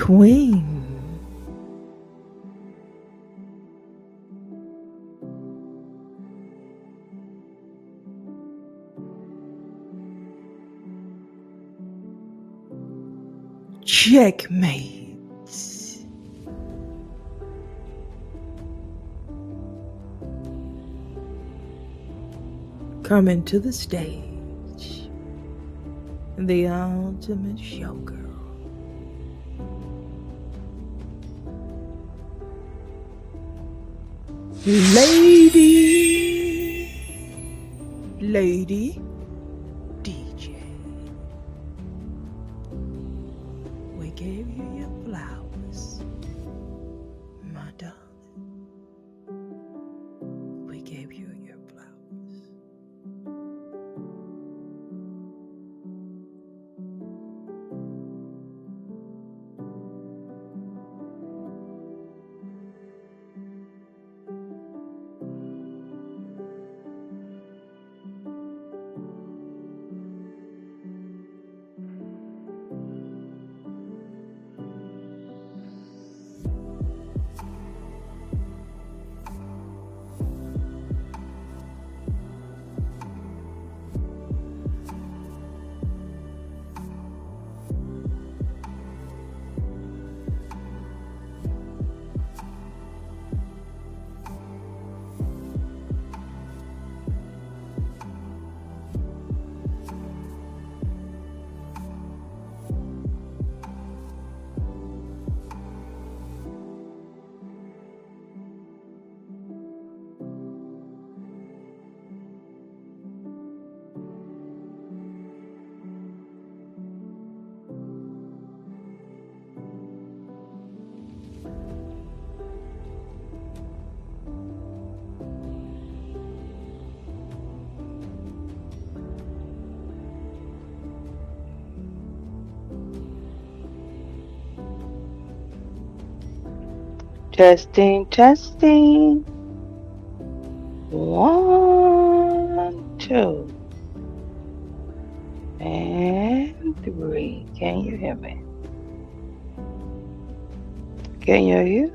Queen. Checkmate. Coming to the stage, the ultimate showgirl. Lady DJ. We gave you your flowers, my darling. We gave you your flowers. Testing, testing. 1, 2, and 3. Can you hear me? Can you hear you?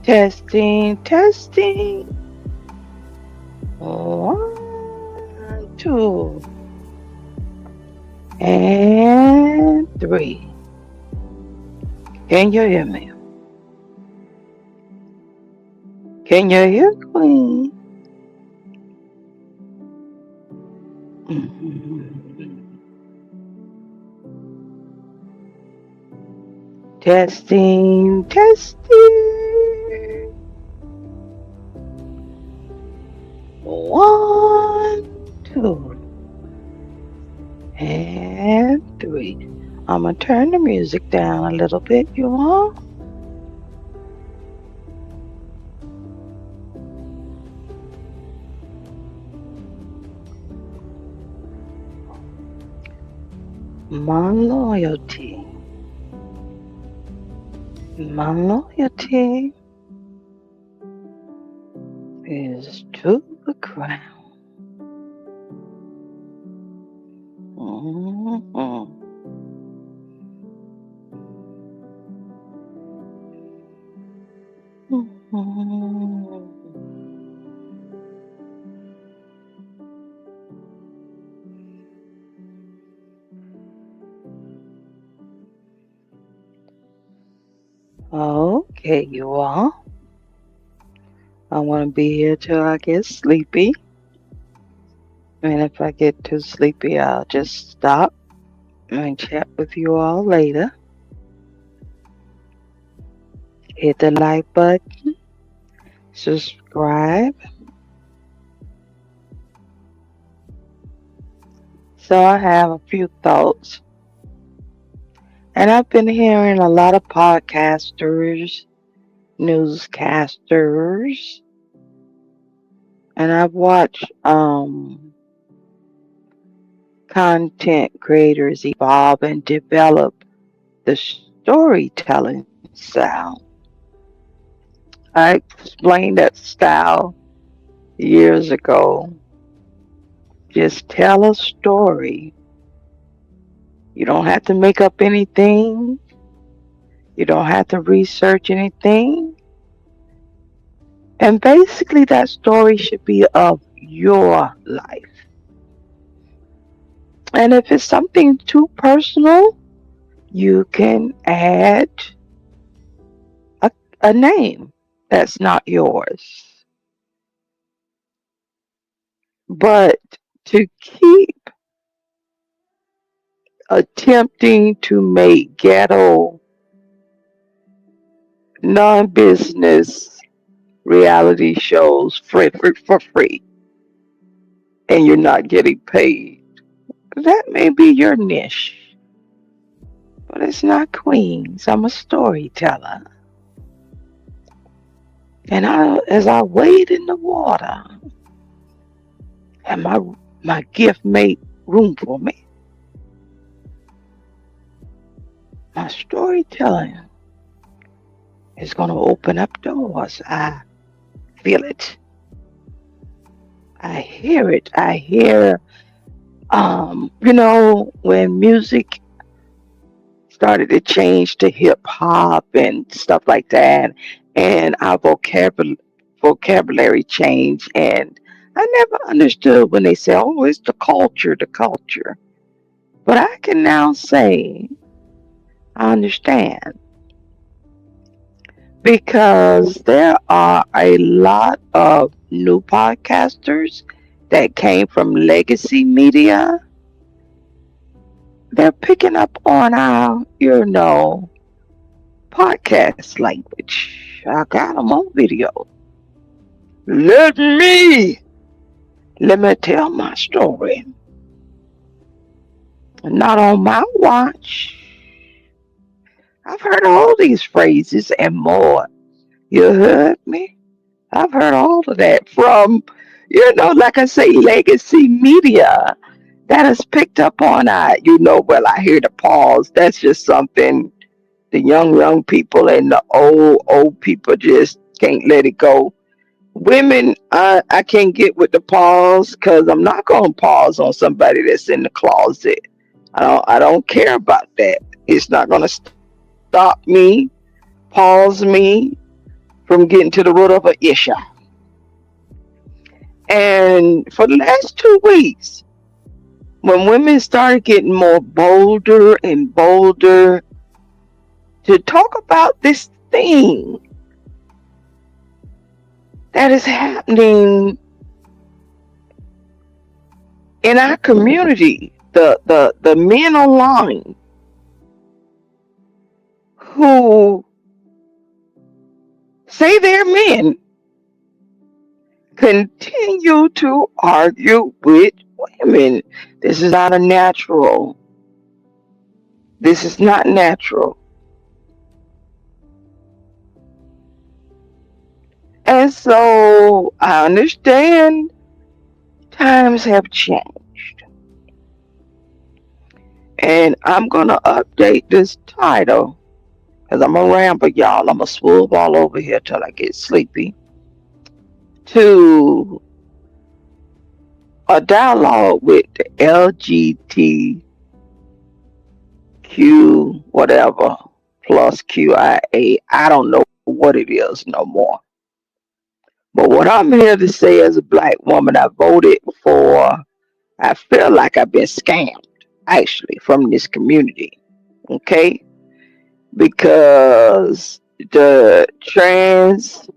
Testing, testing. 1, 2, and 3. Can you hear me? Can you hear Queen? Testing, testing. 1, 2, and 3. I'm going to turn the music down a little bit, you all. My loyalty is to the ground. Okay, you all. I want to be here till I get sleepy. And if I get too sleepy, I'll just stop and chat with you all later. hit the like button, subscribe. So I have a few thoughts. And I've been hearing a lot of podcasters, newscasters, and I've watched content creators evolve and develop the storytelling style. I explained that style years ago. Just tell a story. You don't have to make up anything. You don't have to research anything. And basically, that story should be of your life. And if it's something too personal, you can add a, a name that's not yours. But to keep attempting to make ghetto non-business reality shows for free and you're not getting paid, that may be your niche. But it's not Queens. I'm a storyteller. And as I wade in the water, and my gift made room for me, my storytelling is going to open up doors. I feel it. I hear it. I hear, when music started to change to hip hop and stuff like that, and our vocabulary changed, and I never understood when they say, "Oh, it's the culture, the culture." But I can now say I understand because there are a lot of new podcasters that came from legacy media. They're picking up on our, podcast language. I got them on video. Let me let me tell my story. Not on my watch. I've heard all these phrases and more. You heard me? I've heard all of that from, like I say, legacy media that has picked up on well, I hear the pause. That's just something the young people and the old people just can't let it go. Women, I can't get with the pause because I'm not gonna pause on somebody that's in the closet. I don't care about that. It's not gonna stop me, pause me from getting to the root of an issue. And for the last 2 weeks, when women started getting more bolder and bolder to talk about this thing that is happening in our community, the men online who say they're men continue to argue with women. This is not a natural. This is not natural. And so I understand times have changed. And I'm going to update this title because I'm going to ramble, y'all. I'm going to swoop all over here till I get sleepy. To a dialogue with the LGBTQ whatever plus QIA. I don't know what it is no more. But what I'm here to say as a black woman, I voted for, I feel like I've been scammed actually from this community. Okay? Because the trans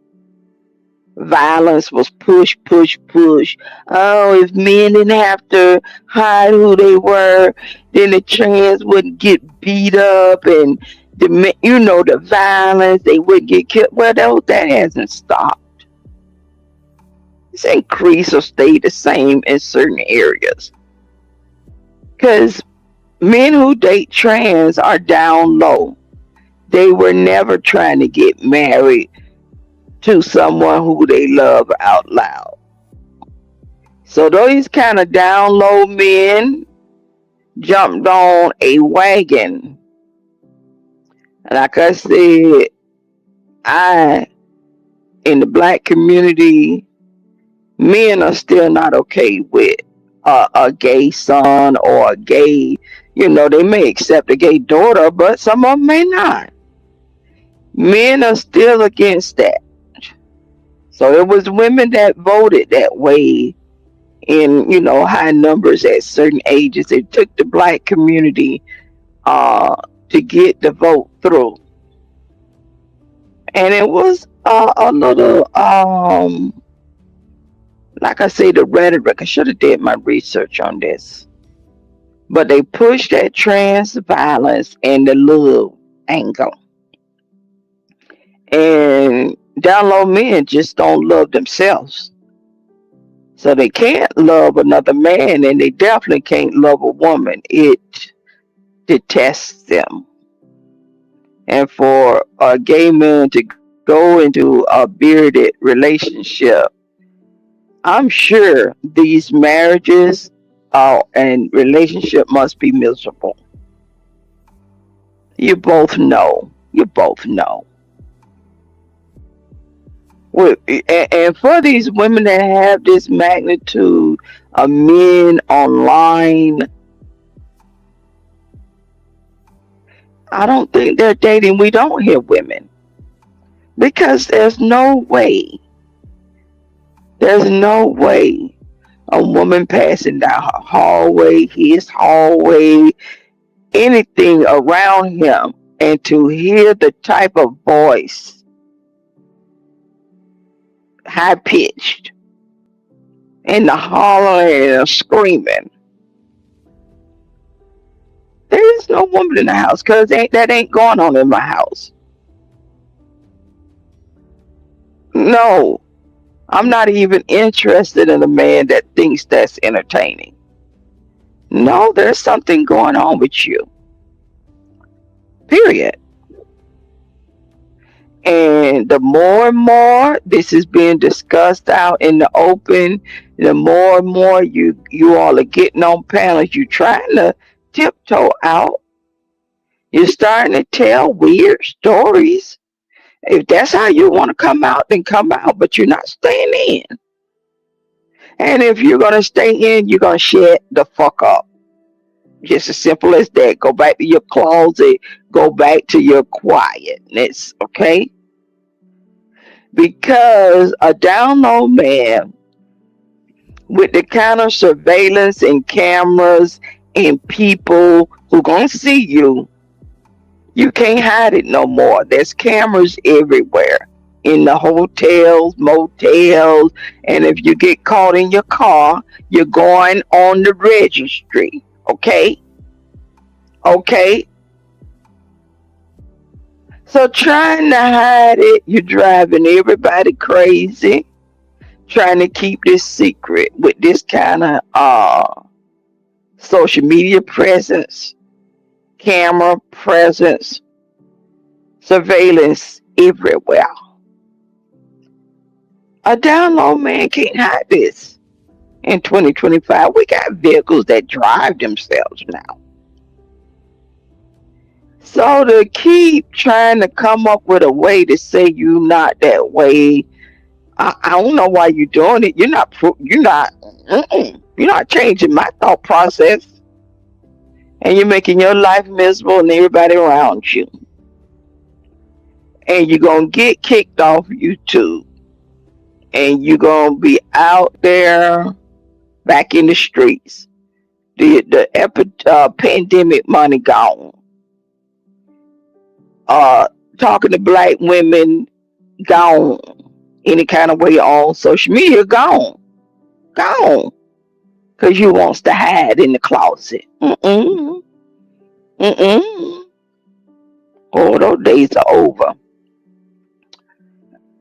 violence was push, push, push. Oh, if men didn't have to hide who they were, then the trans wouldn't get beat up and the violence, they would get killed. Well, that hasn't stopped. It's increased or stayed the same in certain areas. Because men who date trans are down low. They were never trying to get married to someone who they love out loud. So those kind of down low men jumped on a wagon. Like I said, I in the black community, men are still not okay with a gay son or a gay. They may accept a gay daughter, but some of them may not. Men are still against that. So it was women that voted that way in high numbers at certain ages. It took the black community to get the vote through, and it was a little like I say, the rhetoric. I should have did my research on this, but they pushed that trans violence and the love angle, and down low men just don't love themselves. So they can't love another man, and they definitely can't love a woman. It detests them. And for a gay man to go into a bearded relationship, I'm sure these marriages and relationship must be miserable. You both know. You both know. And for these women that have this magnitude of men online, I don't think they're dating. We don't hear women because there's no way a woman passing down her hallway, his hallway, anything around him, and to hear the type of voice, high pitched, and the hollering and the screaming. There is no woman in the house because that ain't going on in my house. No, I'm not even interested in a man that thinks that's entertaining. No, there's something going on with you. Period. And the more and more this is being discussed out in the open, the more and more you all are getting on panels. You're trying to tiptoe out. You're starting to tell weird stories. If that's how you want to come out, then come out. But you're not staying in. And if you're gonna stay in, you're gonna shut the fuck up. Just as simple as that. Go back to your closet. Go back to your quietness. Okay? Because a down low man with the kind of surveillance and cameras and people who gonna see you can't hide it no more. There's cameras everywhere in the hotels, motels, and if you get caught in your car, you're going on the registry. Okay? Okay? So trying to hide it, you're driving everybody crazy. Trying to keep this secret with this kind of social media presence, camera presence, surveillance everywhere. A down low man can't hide this. In 2025, we got vehicles that drive themselves now. So to keep trying to come up with a way to say you not that way, I don't know why you're doing it. You're not changing my thought process, and you're making your life miserable and everybody around you. And you're gonna get kicked off YouTube, and you're gonna be out there back in the streets. The pandemic money gone. Uh, Talking to black women gone. Any kind of way on social media gone. Gone. Because you wants to hide in the closet. Mm-mm. Mm-mm. Oh, those days are over.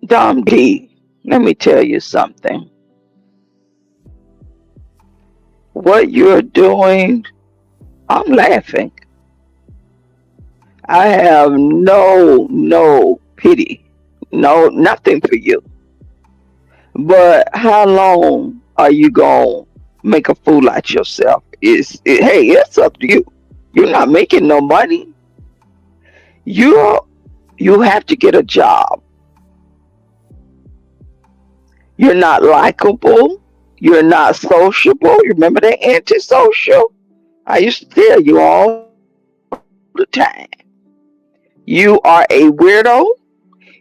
Dom D, let me tell you something. What you're doing, I'm laughing. I have no pity. No, nothing for you. But how long are you going to make a fool out yourself? Hey, it's up to you. You're not making no money. You you have to get a job. You're not likable. You're not sociable. You remember that antisocial? I used to tell you all the time. You are a weirdo.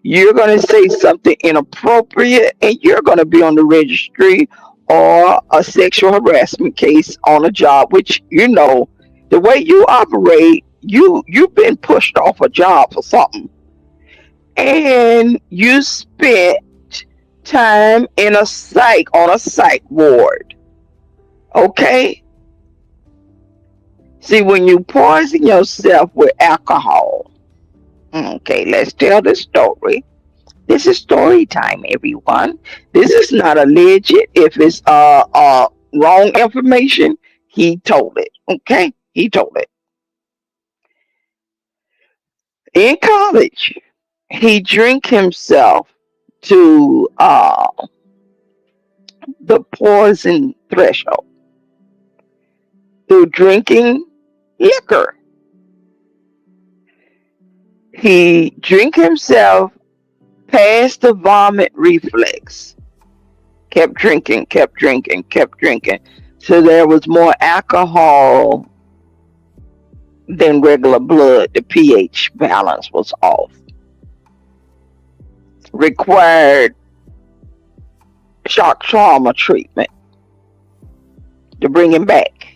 You're going to say something inappropriate and you're going to be on the registry or a sexual harassment case on a job, which, the way you operate, you've been pushed off a job for something and you spent time in a psych ward. Okay? See, when you poison yourself with alcohol, okay, let's tell the story. This is story time, everyone. This is not alleged. If it's wrong information, he told it. Okay, he told it. In college, he drank himself to the poison threshold through drinking liquor. He drank himself past the vomit reflex. Kept drinking, kept drinking, kept drinking. So there was more alcohol than regular blood. The pH balance was off. Required shock trauma treatment to bring him back.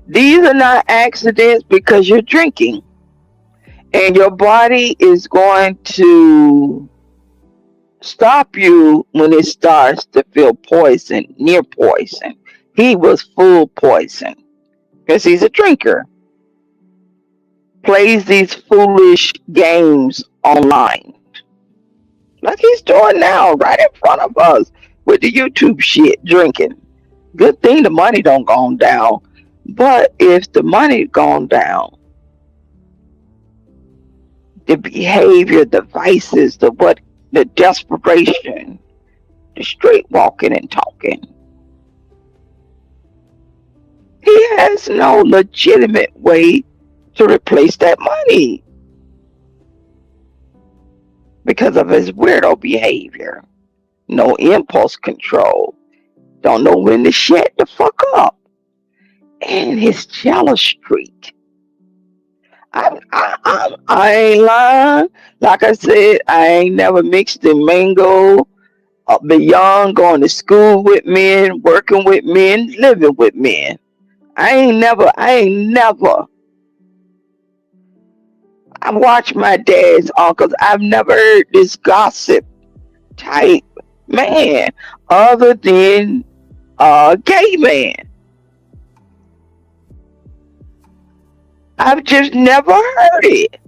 These are not accidents because you're drinking. And your body is going to stop you when it starts to feel poison, near poison. He was full poison because he's a drinker. Plays these foolish games online. Like he's doing now, right in front of us with the YouTube shit, drinking. Good thing the money don't gone down. But if the money gone down, the behavior, the vices, the desperation, the straight walking and talking. He has no legitimate way to replace that money because of his weirdo behavior. No impulse control. Don't know when to shut the fuck up. And his jealous streak. I ain't lying. Like I said, I ain't never mixed and mingled beyond going to school with men, working with men, living with men. I ain't never. I watch my dad's uncles. I've never heard this gossip type man other than a gay man. I've just never heard it.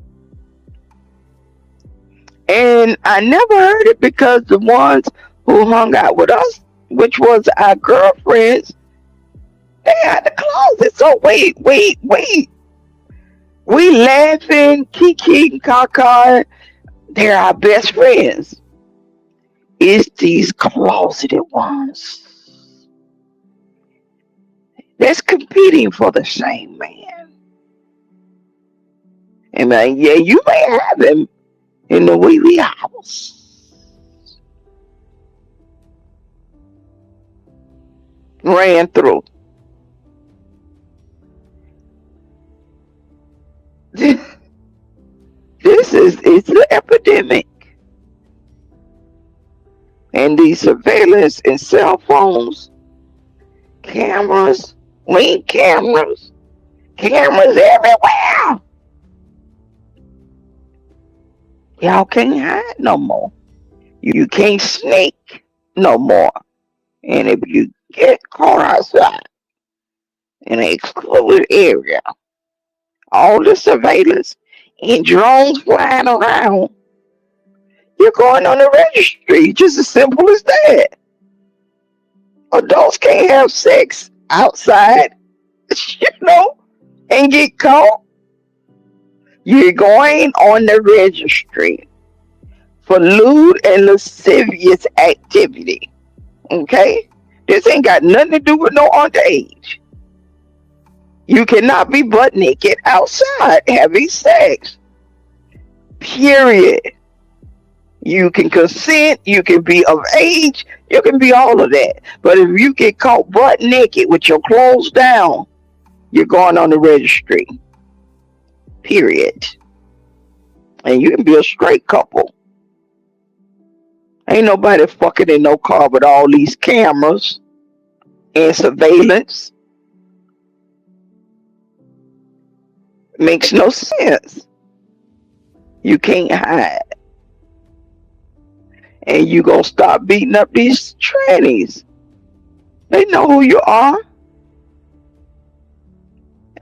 And I never heard it because the ones who hung out with us, which was our girlfriends, they had the closet. So wait. We laughing, kiki and kaka. They're our best friends. It's these closeted ones that's competing for the same man. And yeah, you may have him in the wee house. Ran through. It's an epidemic. And these surveillance and cell phones, cameras, link cameras everywhere. Y'all can't hide no more. You can't sneak no more. And if you get caught outside in an excluded area, all the surveillance and drones flying around, you're going on the registry. Just as simple as that. Adults can't have sex outside, you know, and get caught. You're going on the registry for lewd and lascivious activity. Okay? This ain't got nothing to do with no underage. You cannot be butt naked outside having sex. Period. You can consent, you can be of age, you can be all of that. But if you get caught butt naked with your clothes down, you're going on the registry. Period. And you can be a straight couple. Ain't nobody fucking in no car with all these cameras and surveillance. Makes no sense. You can't hide. And you gonna start beating up these trannies. They know who you are.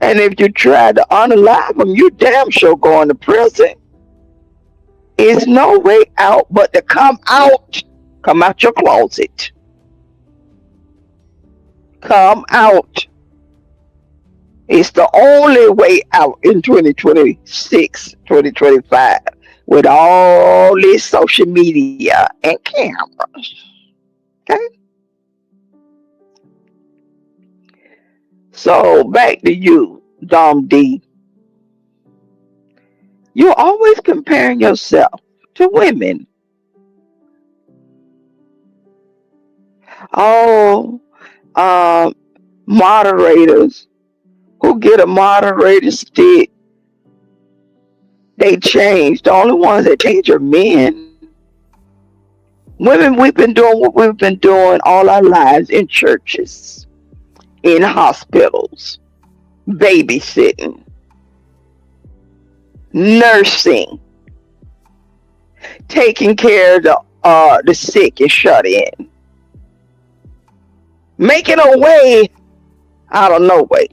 And if you try to unalive them, you damn sure going to prison. There's no way out but to come out. Come out your closet. Come out. It's the only way out in 2026, 2025, with all this social media and cameras. Okay? So back to you, Dom D. You're always comparing yourself to women. Oh, moderators who get a moderator stick, they change. The only ones that change are men. Women, we've been doing what we've been doing all our lives in churches, in hospitals, babysitting, nursing, taking care of the sick and shut in, making a way out of no way.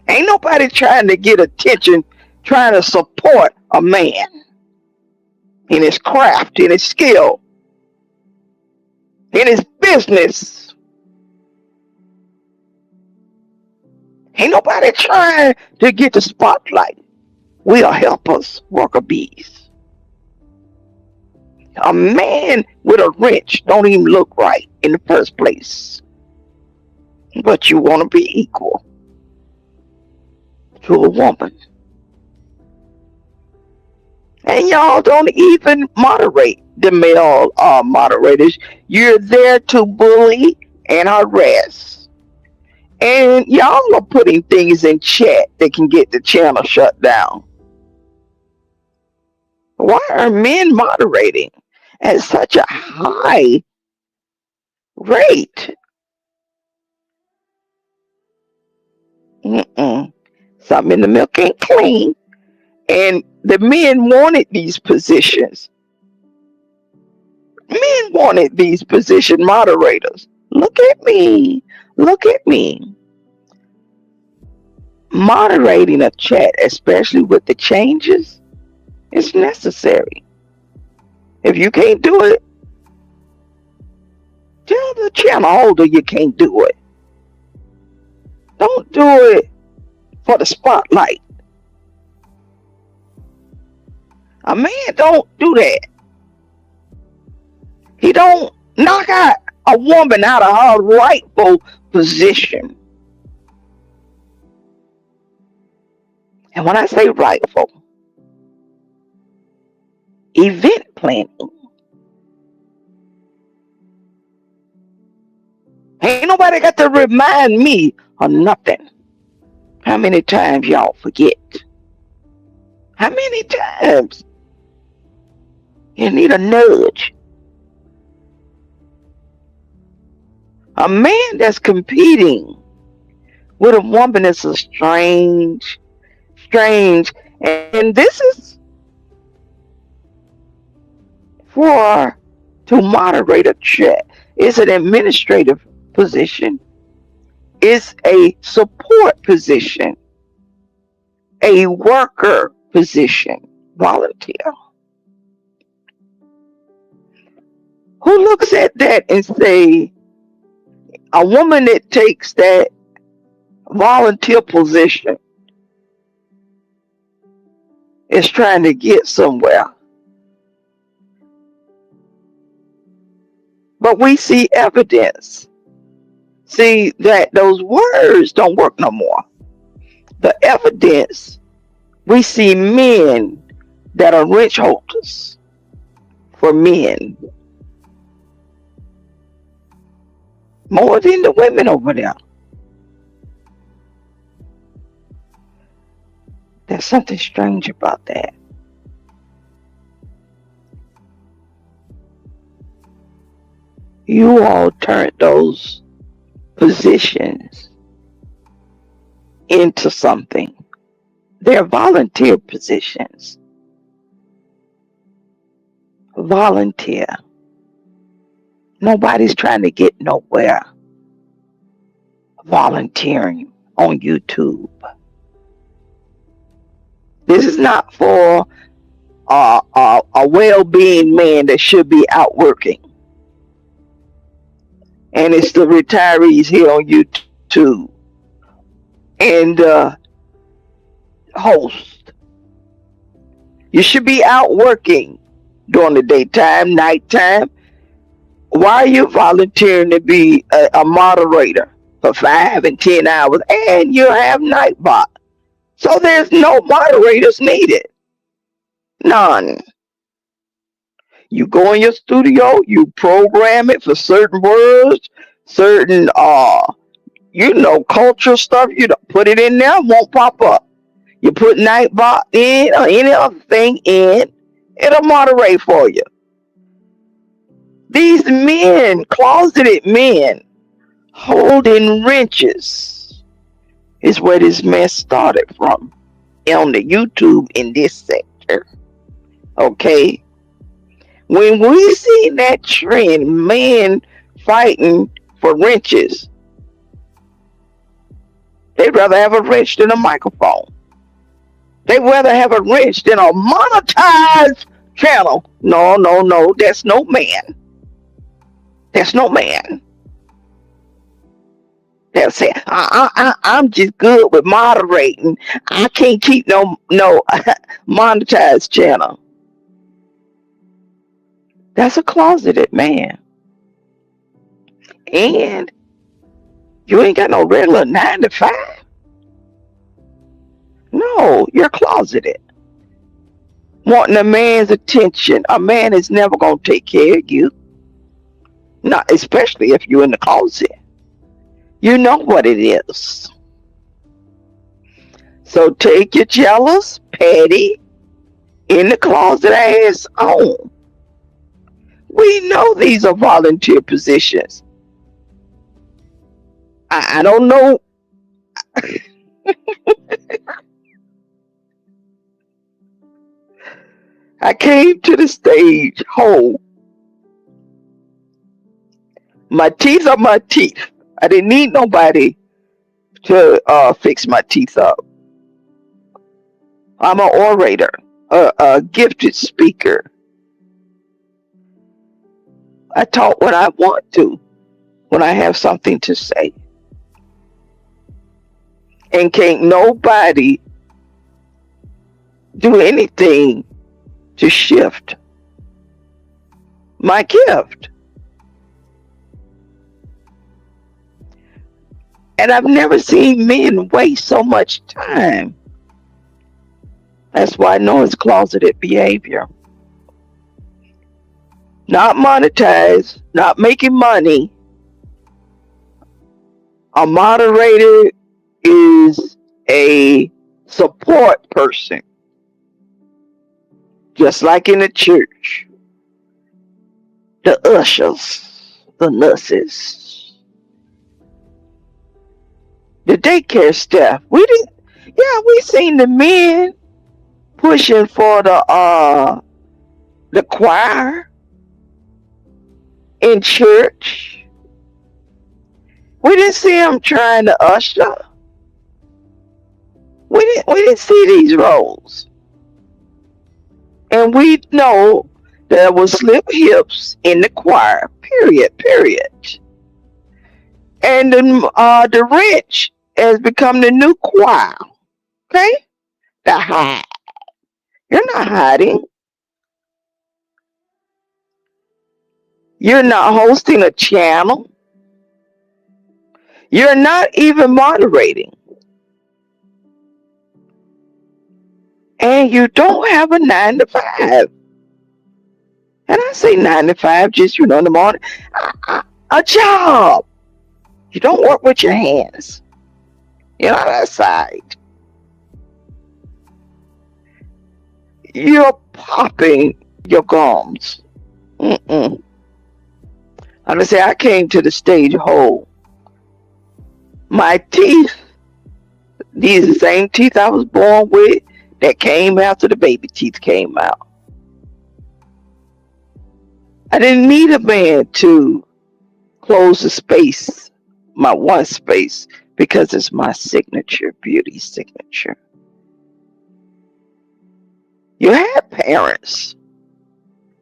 Ain't nobody trying to get attention, trying to support a man in his craft, in his skill, in his business. Ain't nobody trying to get the spotlight. We are helpers, worker bees. A man with a wrench don't even look right in the first place. But you want to be equal to a woman. And y'all don't even moderate the male moderators. You're there to bully and harass. And y'all are putting things in chat that can get the channel shut down. Why are men moderating at such a high rate? Something in the milk ain't clean. And the men wanted these positions. Men wanted these position moderators. Look at me. Look at me. Moderating a chat, especially with the changes, is necessary. If you can't do it, tell the channel holder you can't do it. Don't do it for the spotlight. A man don't do that. He don't knock out a woman out of her rightful position. And when I say rightful, event planning. Ain't nobody got to remind me of nothing. How many times y'all forget? How many times you need a nudge? A man that's competing with a woman is a strange. And this is to moderate a chat. It's an administrative position. It's a support position. a worker position, volunteer. Who looks at that and say, a woman that takes that volunteer position is trying to get somewhere? But we see evidence. See that those words don't work no more. The evidence, we see men that are wrench holders for men more than the women over there. There's something strange about that. You all turned those positions into something. They're volunteer positions. Volunteer. Nobody's trying to get nowhere volunteering on YouTube. This is not for a well-being man that should be out working. And it's the retirees here on YouTube and host. You should be out working during the daytime, nighttime. Why are you volunteering to be a moderator for 5 and 10 hours and you have night bot? So there's no moderators needed. None. You go in your studio, you program it for certain words, certain cultural stuff. You don't put it in there, it won't pop up. You put Nightbot in or any other thing in, it'll moderate for you. These men, closeted men, holding wrenches is where this mess started from on the YouTube in this sector. Okay? When we see that trend, men fighting for wrenches, they'd rather have a wrench than a microphone. They'd rather have a wrench than a monetized channel. No, that's no man. That's no man. They'll say, I'm just good with moderating. I can't keep no monetized channel. That's a closeted man. And you ain't got no regular 9 to 5. No, you're closeted. Wanting a man's attention. A man is never going to take care of you. Not especially if you're in the closet. You know what it is. So take your jealous, petty, in the closet ass on. We know these are volunteer positions. I don't know. I came to the stage whole. My teeth are my teeth. I didn't need nobody to fix my teeth up. I'm an orator, a gifted speaker. I talk what I want to when I have something to say. And can't nobody do anything to shift my gift. And I've never seen men waste so much time. That's why I know it's closeted behavior. Not monetized, not making money. A moderator is a support person. Just like in the church. The ushers, the nurses, the daycare staff. We seen the men pushing for the choir in church. We didn't see them trying to usher. We didn't see these roles, and we know there was slip hips in the choir. Period. Period. And the rich has become the new choir. Okay, the hide. You're not hiding. You're not hosting a channel. You're not even moderating. And you don't have a 9 to 5. And I say 9 to 5, just in the morning. A job. You don't work with your hands. You're on that side. You're popping your gums. Mm-mm. I'm gonna say I came to the stage whole. My teeth, these are the same teeth I was born with that came after the baby teeth came out. I didn't need a man to close the space, my one space, because it's my signature, beauty signature. You had parents.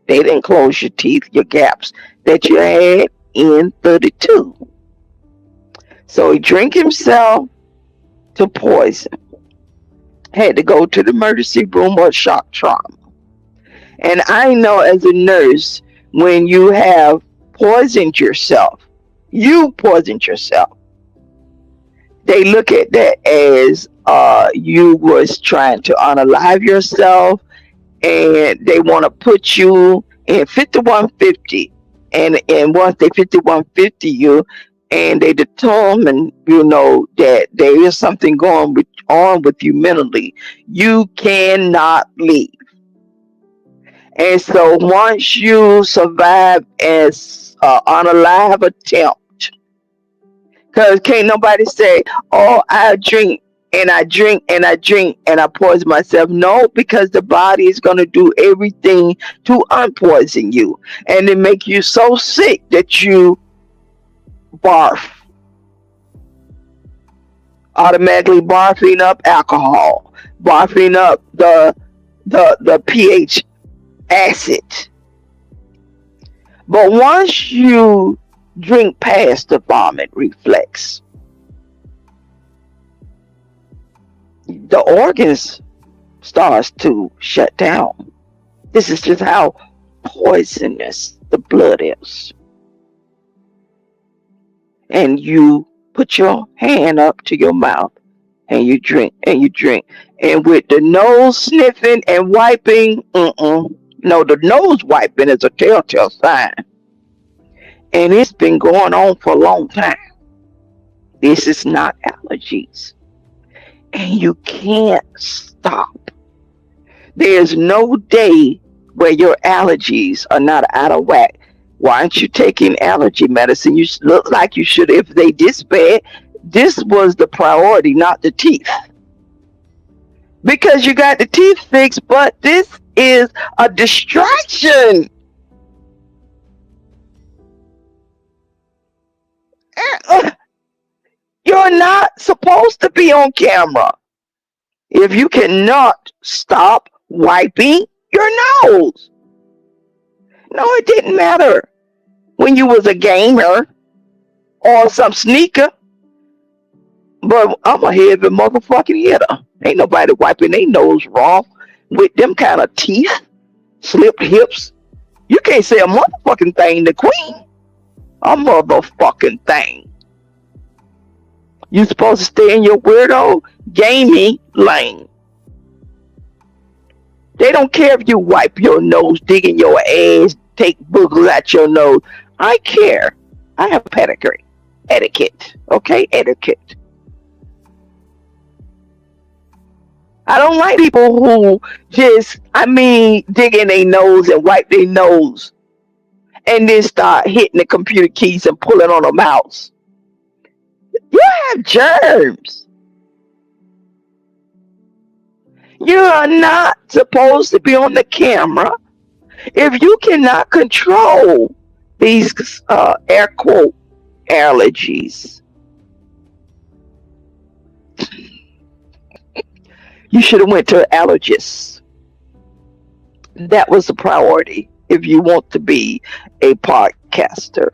They didn't close your teeth, your gaps that you had in 32. So he drank himself to poison. Had to go to the emergency room or shock trauma. And I know as a nurse, when you have poisoned yourself, you poisoned yourself. They look at that as you was trying to unalive yourself, and they want to put you in 5150. And once they 5150 you, and they determine, that there is something on with you mentally, you cannot leave. And so once you survive as unalive attempt, because can't nobody say, oh, I drink and I drink and I drink and I poison myself. No, because the body is going to do everything to unpoison you and it make you so sick that you barf. Automatically barfing up alcohol, barfing up the pH acid. But once you drink past the vomit reflex, the organs starts to shut down. This is just how poisonous the blood is. And you put your hand up to your mouth and you drink and you drink. And with the nose sniffing and wiping, no, the nose wiping is a telltale sign. And it's been going on for a long time. This is not allergies. And you can't stop. There's no day where your allergies are not out of whack. Why aren't you taking allergy medicine? You look like you should. If they this bad, this was the priority, not the teeth. Because you got the teeth fixed, but this is a distraction. You're not supposed to be on camera if you cannot stop wiping your nose. No, it didn't matter when you was a gamer or some sneaker. But I'm a heavy motherfucking hitter. Ain't nobody wiping their nose raw with them kind of teeth, slipped hips. You can't say a motherfucking thing to Queen. A motherfucking thing. You supposed to stay in your weirdo gaming lane. They don't care if you wipe your nose, dig in your ass, take boogers out your nose. I care. I have pedigree. Etiquette. Okay? Etiquette. I don't like people who just, dig in their nose and wipe their nose and then start hitting the computer keys and pulling on a mouse. You have germs. You are not supposed to be on the camera if you cannot control these air quote allergies. You should have went to an allergist. That was a priority if you want to be a podcaster.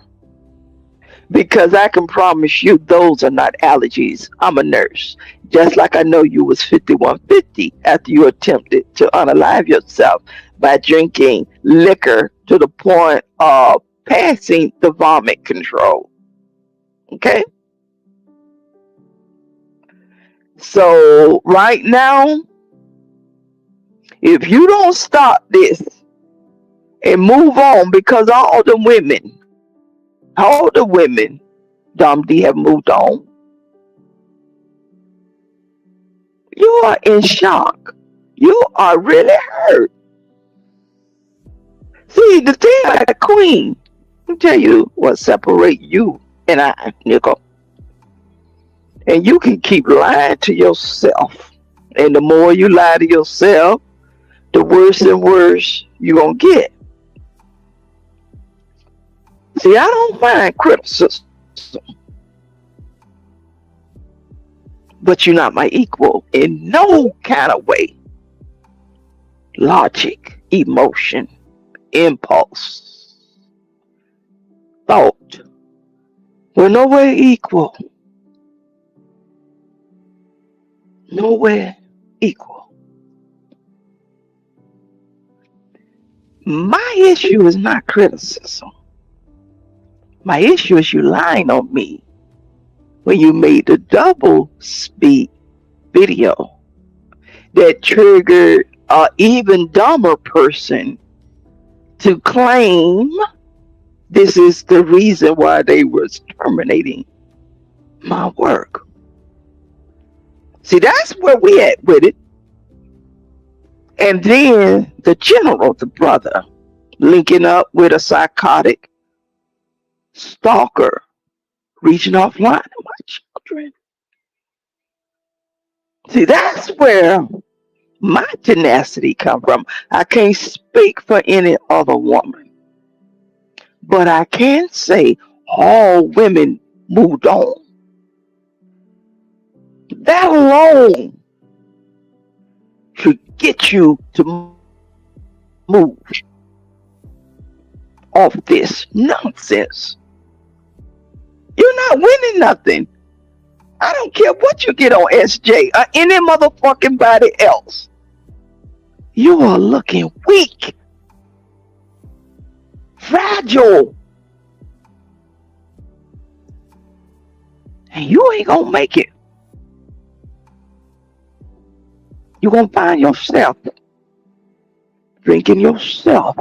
Because I can promise you those are not allergies. I'm a nurse. Just like I know you was 5150 after you attempted to unalive yourself by drinking liquor to the point of passing the vomit control. Okay? So right now, if you don't stop this and move on, because all the women, Dom D, have moved on, you are in shock. You are really hurt. See, the thing about Queen, let me tell you what separates you and I, Nickel. And you can keep lying to yourself. And the more you lie to yourself, the worse and worse you're going to get. See, I don't mind criticism, but you're not my equal in no kind of way. Logic, emotion, impulse, thought. We're nowhere equal. Nowhere equal. My issue is not criticism. My issue is you lying on me when you made the double speak video that triggered an even dumber person to claim this is the reason why they was terminating my work. See, that's where we at with it. And then the general, the brother, linking up with a psychotic stalker, reaching offline to my children. See, that's where my tenacity come from. I can't speak for any other woman, but I can say all women moved on. That alone should get you to move off this nonsense. You're not winning nothing. I don't care what you get on SJ or any motherfucking body else. You are looking weak, fragile, and you ain't gonna make it. You're gonna find yourself drinking yourself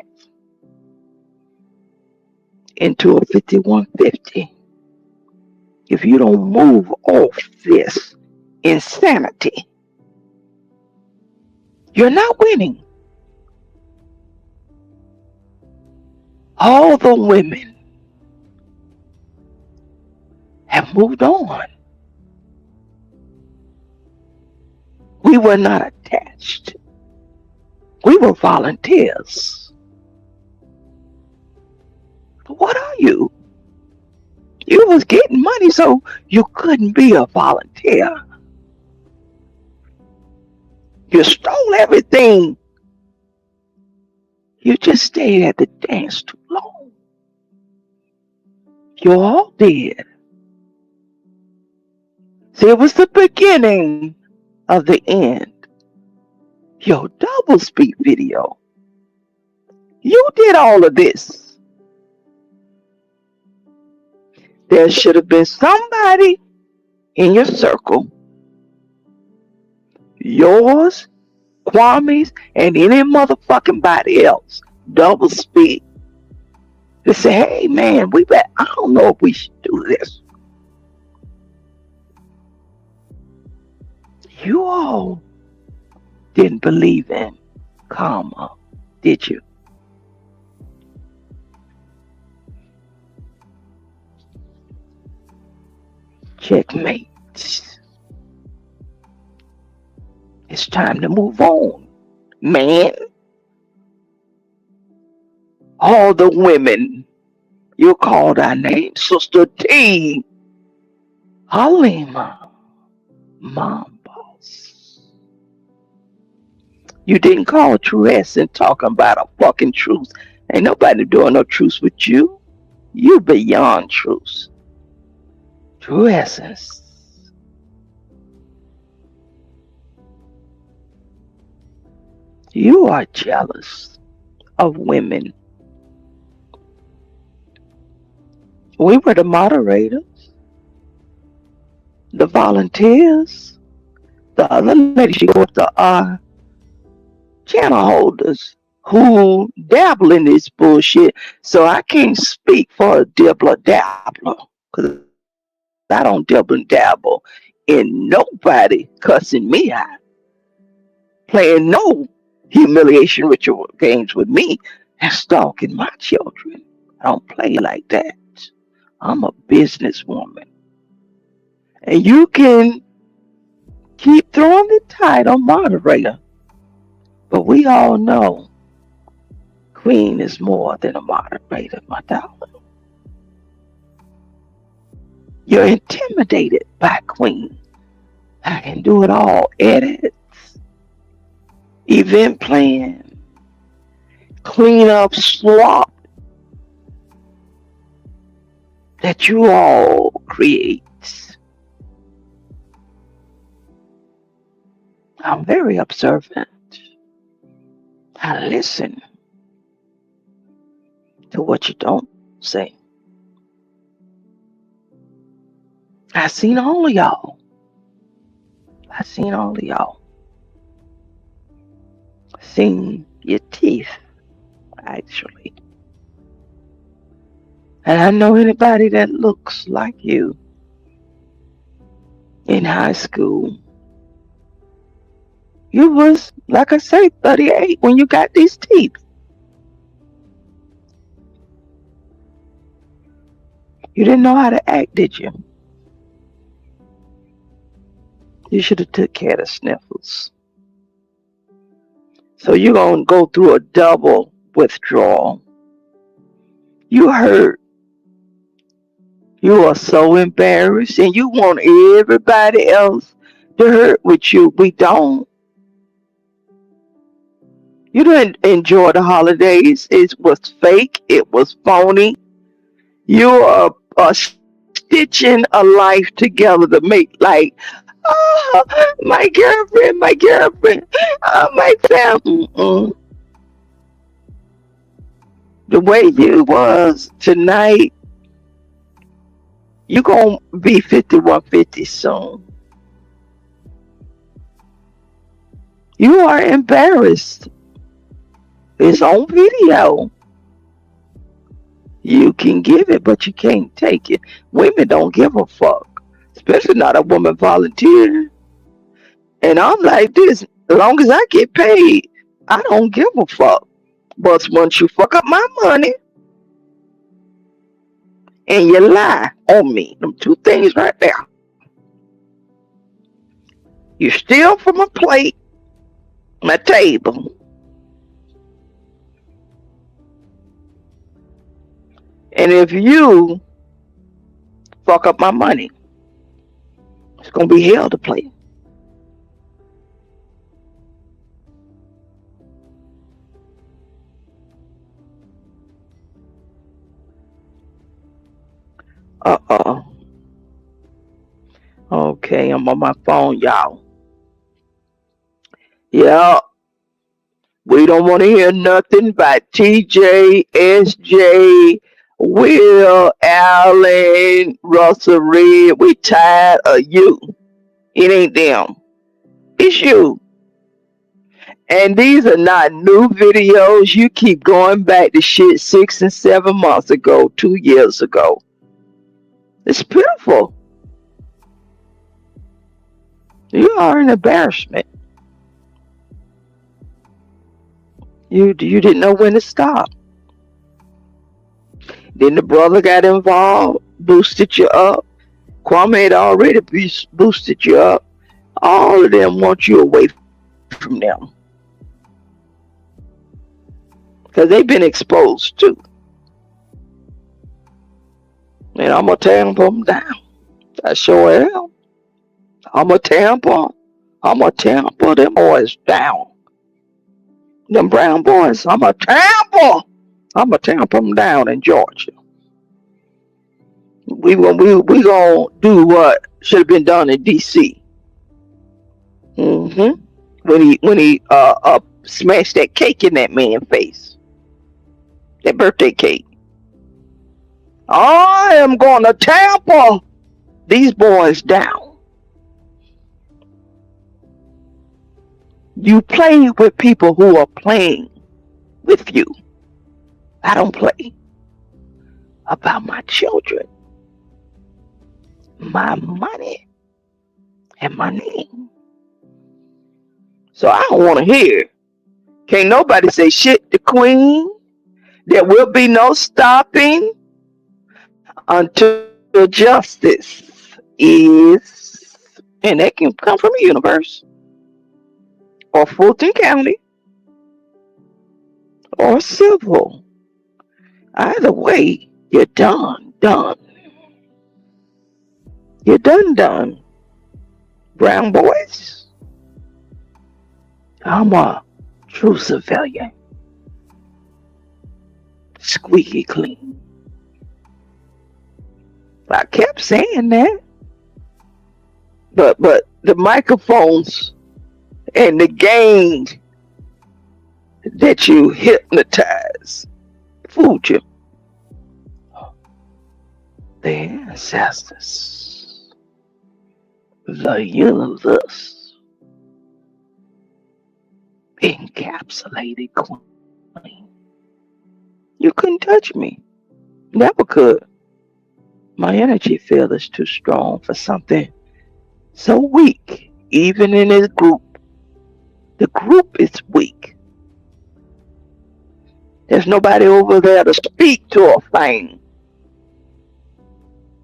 into a 5150 if you don't move off this insanity. You're not winning. All the women have moved on. We were not attached. We were volunteers. What are you? You was getting money, so you couldn't be a volunteer. You stole everything. You just stayed at the dance too long. You all did. See, it was the beginning of the end. Your double speak video. You did all of this. There should have been somebody in your circle, yours, Kwame's, and any motherfucking body else, double speak, to say, hey man, I don't know if we should do this. You all didn't believe in karma, did you? Checkmate. It's time to move on, man. All the women, you called our name, Sister T, Halima, Mom Boss. You didn't call true essence talking about a fucking truce. Ain't nobody doing no truce with you. You beyond truce. True essence. You are jealous of women. We were the moderators, the volunteers, the other lady, she was the channel holders who dabble in this bullshit. So I can't speak for a dibbler dabbler because I don't dibble and dabble in nobody cussing me out, playing no humiliation ritual games with me, and stalking my children. I don't play like that. I'm a businesswoman. And you can keep throwing the title moderator, but we all know Queen is more than a moderator, my darling. You're intimidated by Queen. I can do it all. Edits, event plan, clean up slop that you all create. I'm very observant. I listen to what you don't say. I seen all of y'all. I seen all of y'all. Seen your teeth, actually. And I know anybody that looks like you in high school. You was, like I say, 38 when you got these teeth. You didn't know how to act, did you? You should have took care of the sniffles. So you're going to go through a double withdrawal. You hurt. You are so embarrassed and you want everybody else to hurt with you. We don't. You didn't enjoy the holidays. It was fake. It was phony. You are stitching a life together to make like, oh, my girlfriend, my family. The way you was tonight, you gonna be 5150 soon. You are embarrassed. It's on video. You can give it, but you can't take it. Women don't give a fuck, especially not a woman volunteer. And I'm like this, as long as I get paid, I don't give a fuck. But once you fuck up my money and you lie on me, them two things right there. You steal from a plate, my table, and if you fuck up my money, it's gonna be hell to play. Uh-oh. Okay, I'm on my phone, y'all. Yeah, we don't want to hear nothing by TJ, SJ, Will, Allen, Russell Red. We tired of you. It ain't them. It's you. And these are not new videos. You keep going back to shit 6 and 7 months ago, 2 years ago. It's pitiful. You are an embarrassment. You didn't know when to stop. Then the brother got involved, boosted you up. Kwame had already boosted you up. All of them want you away from them. Because they've been exposed too. And I'm going to tear them down. I sure am. I'm going to tear them. I'm going to tear them boys down. Them brown boys, I'm a tamper. I'm a tamper them down in Georgia. We gonna do what should have been done in D.C. Mm-hmm. When he smashed that cake in that man's face, that birthday cake. I am gonna tamper these boys down. You play with people who are playing with you. I don't play about my children, my money, and my name. So I don't want to hear. Can't nobody say shit to Queen. There will be no stopping until justice is, and that can come from the universe or Fulton County or civil. Either way, you're done, done. You're done, done. Brown boys, I'm a true civilian. Squeaky clean. I kept saying that. But the microphones and the gang that you hypnotize fooled you. The ancestors, the universe, encapsulated Queen. You couldn't touch me. Never could. My energy field is too strong for something so weak. Even in this group, the group is weak. There's nobody over there to speak to a thing.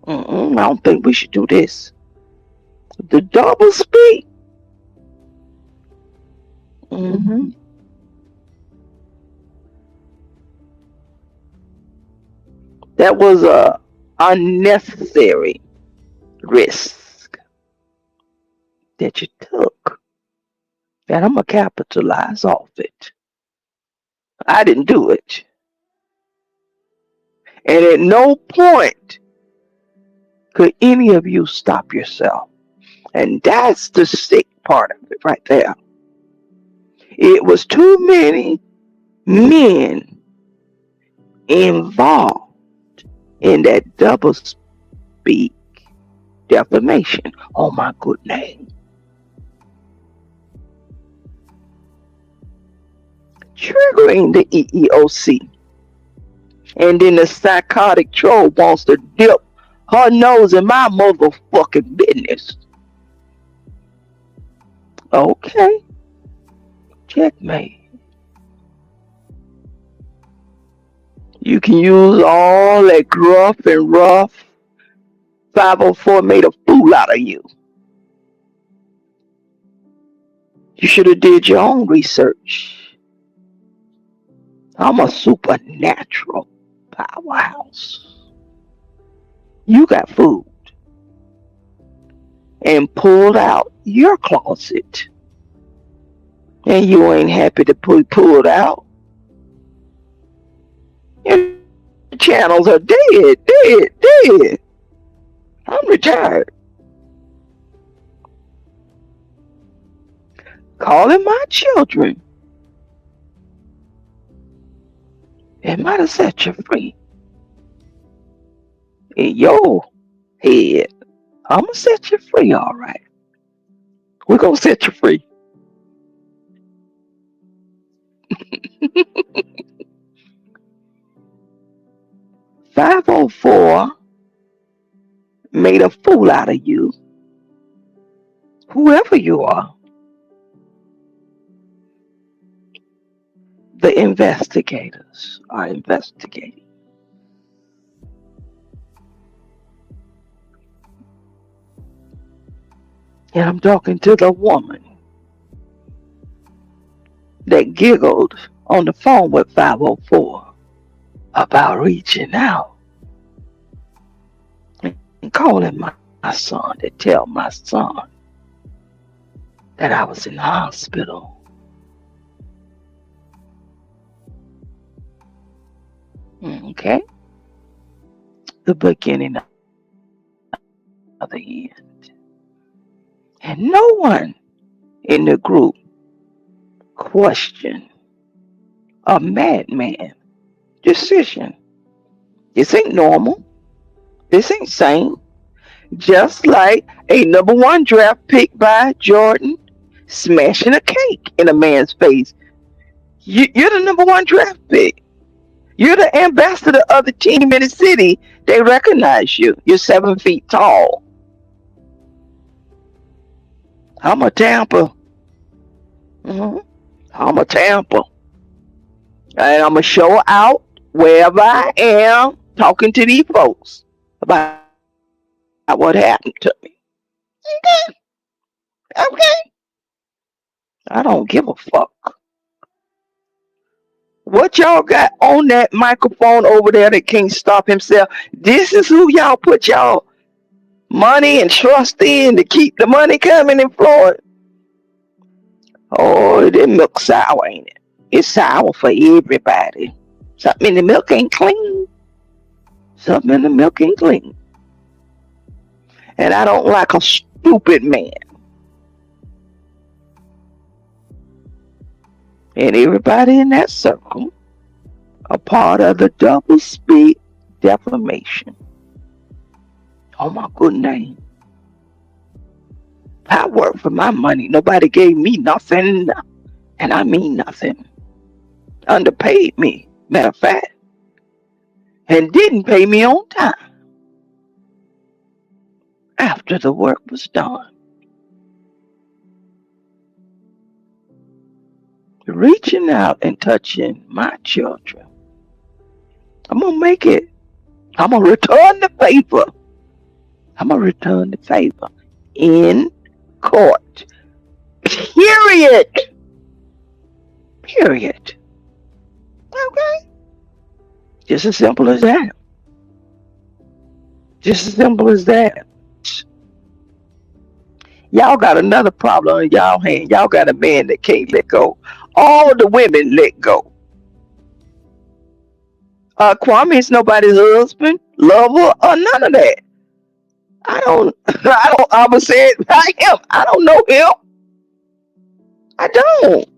I don't think we should do this. The double speak. That was a unnecessary risk that you took. And I'm going to capitalize off it. I didn't do it. And at no point could any of you stop yourself. And that's the sick part of it right there. It was too many men involved in that double speak defamation on my good name. Triggering the EEOC. And then the psychotic troll wants to dip her nose in my motherfucking business. Okay. Checkmate. You can use all that gruff and rough. 504 made a fool out of you. You should have did your own research. I'm a supernatural powerhouse. You got food and pulled out your closet. And you ain't happy to be pulled out. Your channels are dead. I'm retired. Calling my children. It might have set you free. In your head, I'm going to set you free, all right. We're going to set you free. "504 made a fool out of you, whoever you are." The investigators are investigating. And I'm talking to the woman that giggled on the phone with 504 about reaching out and calling my son to tell my son that I was in the hospital. Okay? The beginning of the end. And no one in the group questioned a madman decision. This ain't normal. This ain't sane. Just like a number one draft pick by Jordan smashing a cake in a man's face. You're the number one draft pick. You're the ambassador of the team in the city. They recognize you. You're 7 feet tall. I'm a Tampa. Mhm. I'm a Tampa. And I'm going to show out wherever I am talking to these folks about what happened to me. Okay. Okay. I don't give a fuck. What y'all got on that microphone over there that can't stop himself? This is who y'all put y'all money and trust in to keep the money coming in Florida. Oh, this milk sour, ain't it? It's sour for everybody. Something in the milk ain't clean. Something in the milk ain't clean. And I don't like a stupid man. And everybody in that circle a part of the double speak defamation. Oh my good name. I work for my money. Nobody gave me nothing. And I mean nothing. Underpaid me, matter of fact. And didn't pay me on time after the work was done. Reaching out and touching my children. I'm going to make it. I'm going to return the favor. I'm going to return the favor in court. Period. Period. Okay. Just as simple as that. Just as simple as that. Y'all got another problem in y'all hand. Y'all got a man that can't let go. All the women let go. Kwame is nobody's husband, lover, or none of that. I would say it by him. I don't know him. I don't.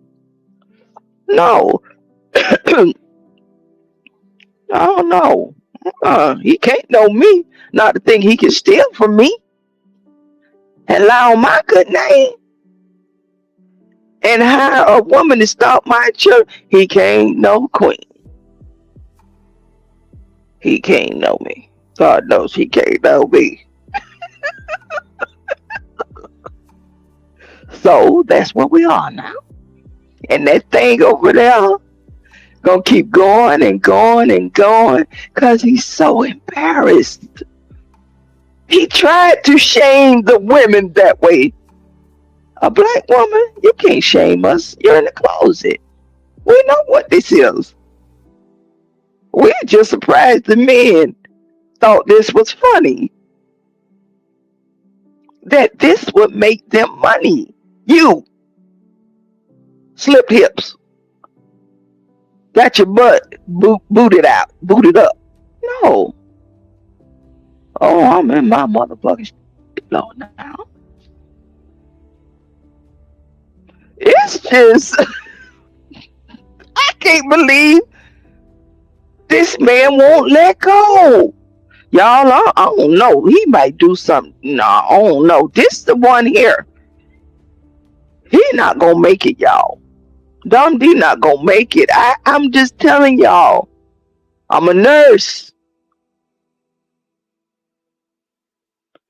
No. I don't know. He can't know me. Not to think he can steal from me and lie on my good name and hire a woman to stalk my children. He can't know Queen. He can't know me. God knows he can't know me. So that's where we are now. And that thing over there gonna keep going and going and going because he's so embarrassed. He tried to shame the women that way. A black woman, you can't shame us. You're in the closet. We know what this is. We're just surprised the men thought this was funny. That this would make them money. You slipped hips. Got your butt booted up. No. Oh, I'm in my motherfucking law now. It's just, I can't believe this man won't let go. Y'all, I don't know. He might do something. No, I don't know. This the one here. He not gonna make it, y'all. Dum D not gonna make it. I'm just telling y'all. I'm a nurse.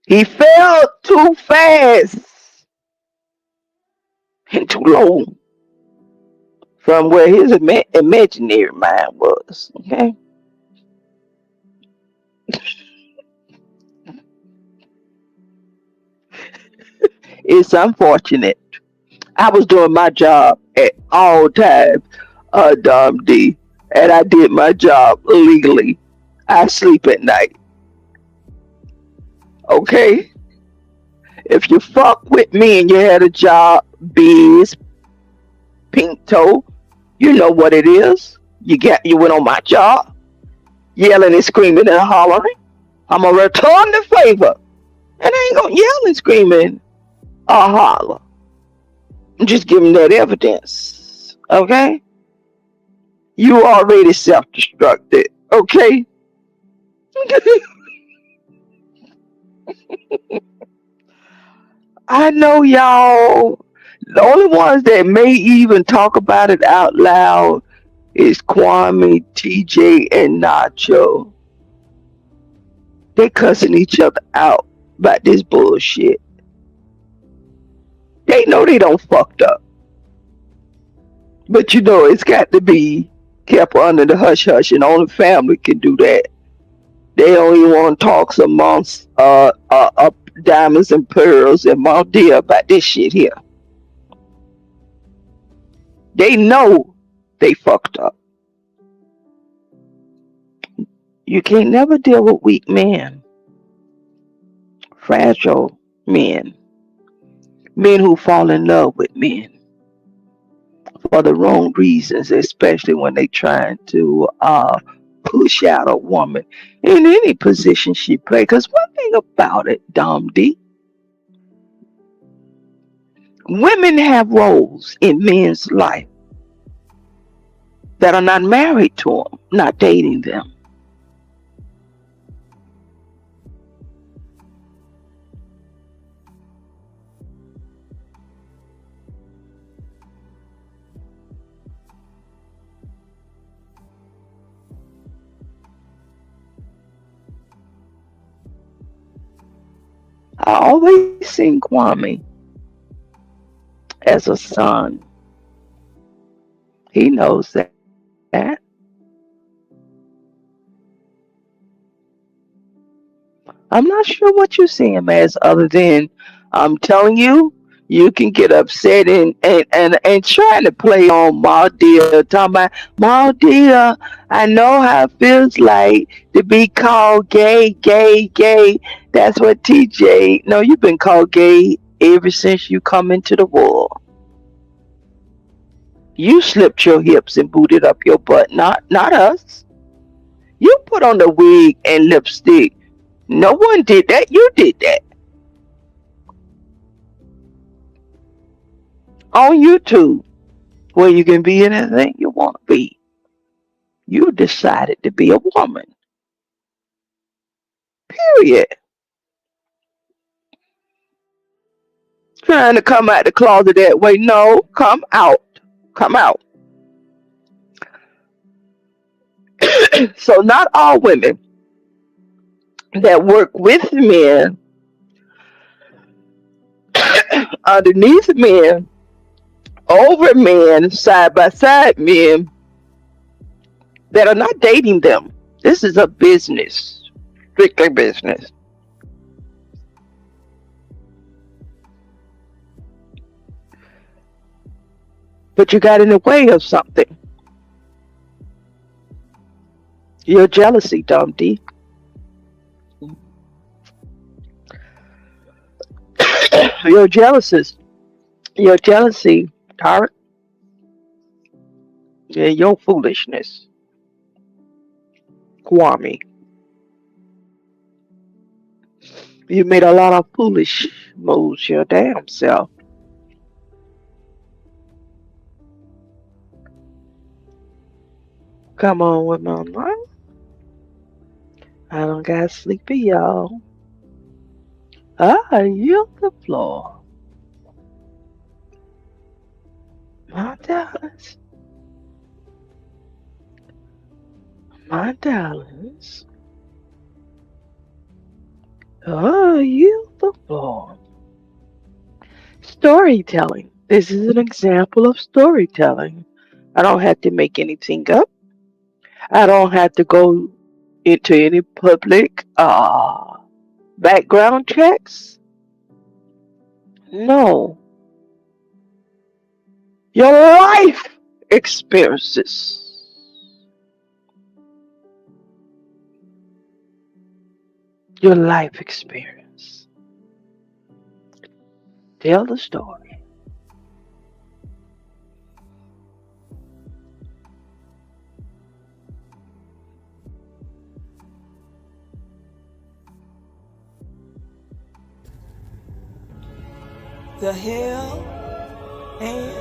He fell too fast and too low from where his imaginary mind was. Okay. It's unfortunate. I was doing my job at all times, Dom D, and I did my job legally. I sleep at night. Okay? If you fuck with me and you had a job, biz, pink toe, you know what it is. You went on my job. yelling and screaming and hollering. I'm gonna return the favor, and I ain't gonna yell and screaming or holler. I'm just giving that evidence. Okay, you already self-destructed. Okay. I know y'all. The only ones that may even talk about it out loud is Kwame, TJ, and Nacho. They cussing each other out about this bullshit. They know they don't fucked up. But it's got to be kept under the hush hush, and only family can do that. They don't even want to talk amongst diamonds and pearls and Mount Deer about this shit here. They know they fucked up. You can't never deal with weak men, fragile men, men who fall in love with men for the wrong reasons, especially when they trying to push out a woman in any position she play. Because one thing about it, Dom D, women have roles in men's life that are not married to them, not dating them. I always seen Kwame as a son. He knows that. I'm not sure what you see him as, other than I'm telling you, you can get upset and trying to play on my dear, talking about my dear. I know how it feels like to be called gay, gay, gay. That's what TJ. No, you've been called gay ever since you come into the world. You slipped your hips and booted up your butt, not us. You put on the wig and lipstick. No one did that. You did that on YouTube, where you can be anything you want to be. You decided to be a woman. Period. Trying to come out the closet that way. No, come out. Come out. So not all women that work with men, underneath men, over men, side by side men that are not dating them. This is a business. Strictly business. But you got in the way of something. Your jealousy, Dom D. Your jealousy, Tarek, and your foolishness, Kwame. You made a lot of foolish moves your damn self. Come on with my mind. I don't got sleepy, y'all. I yield the floor. My darlings. My darlings. I yield the floor. Storytelling. This is an example of storytelling. I don't have to make anything up. I don't have to go into any public background checks. No. Your life experiences. Your life experience. Tell the story. the hell and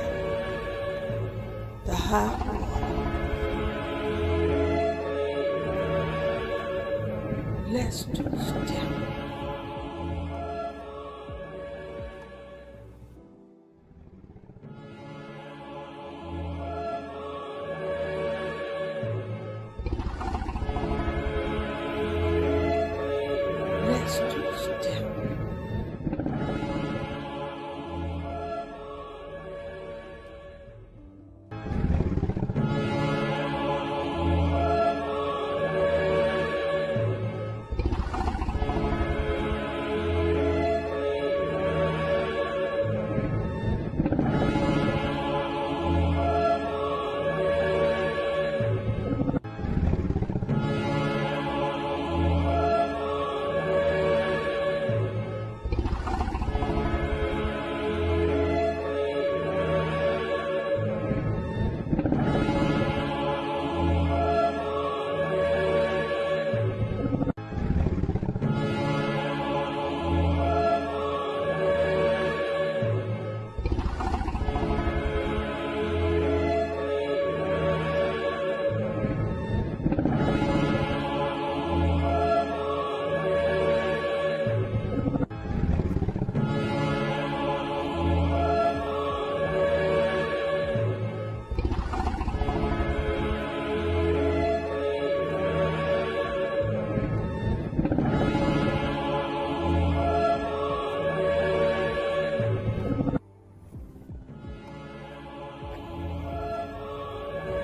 the high water. Let's two-step. Let's two-step.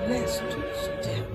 Let's two-step.